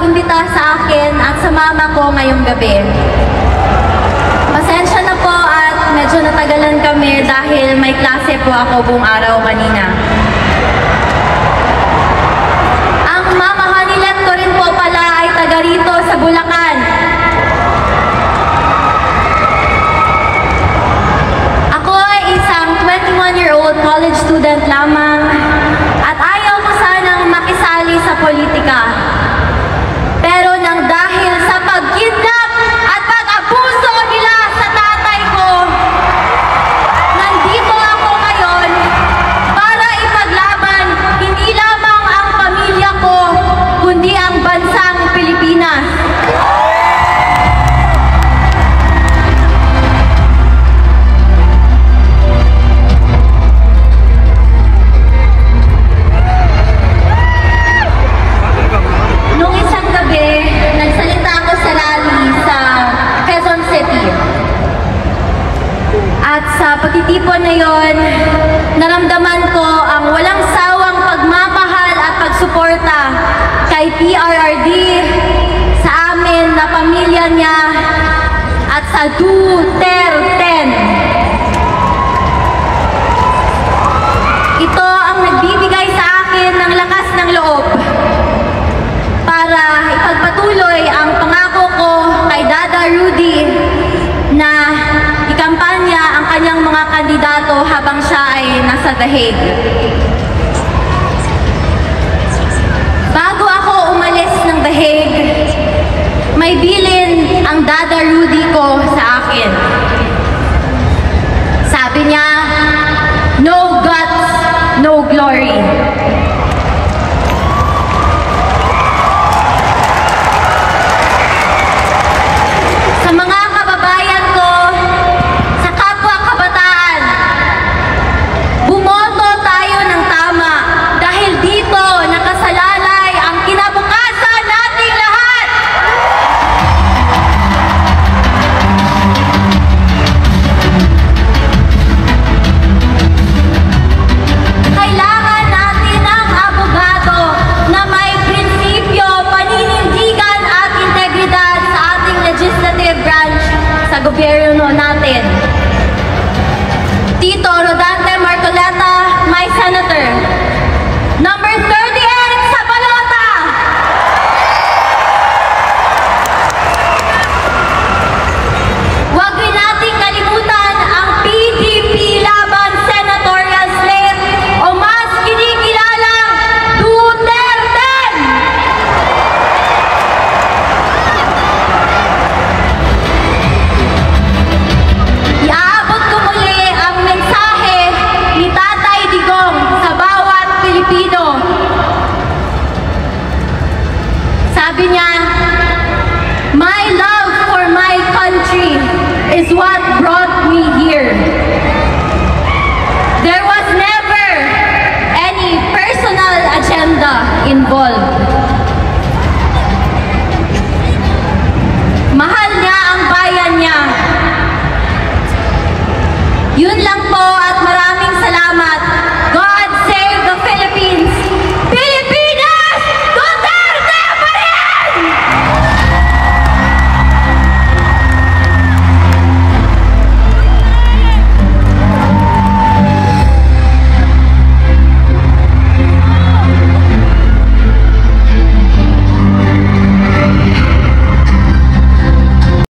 pag-imbita sa akin at sa mama ko ngayong gabi. Pasensya na po at medyo natagalan kami dahil may klase po ako buong araw kanina. Ang mamahanilan ko rin po pala ay taga rito sa Bulacan. Ako ay isang 21-year-old college student lamang at ayaw ko sanang makisali sa politika. Pero nang dahil sa pag-kidnap at pag-abuso nila sa tatay ko, nandito ako ngayon para ipaglaban hindi lamang ang pamilya ko, kundi ang bansang Pilipinas. Nung isang gabi, nagsalita ako sa rally sa Quezon City. At sa pagtitipon na yon, naramdaman ko ang walang sawang pagmamahal at pagsuporta kay PRRD, sa amin na pamilya niya, at sa Duterte. Ito ang nagbibigay sa akin ng lakas ng loob para ipagpatuloy ang pangako ko kay Dada Rudy na ikampanya ang kanyang mga kandidato habang siya ay nasa The Hague. Bago ako umalis ng The Hague, may bilin ang Dada Rudy ko sa akin. Sabi niya, "No guts, no glory." Sa mga kababayan ko, sa kapwa kabataan, bumoto tayo ng tama dahil dito nakasalalay ang kinabukasan nating lahat. Kailangan natin ng abogado na may prinsipyo, paninindigan at integridad sa ating legislative branch sa gobyerno natin. Tito Rodante Marcoleta, my senator. Number 38 sa balota. Huwag rin nating kalimutan ang PDP laban senatorial slate o mas kinikilalang Duterte. Iaabot ko muli ang mensahe ni Tatay Digong sa bawat Pilipino. Sabi niya, "My love for my country is what brought me here. There was never any personal agenda involved.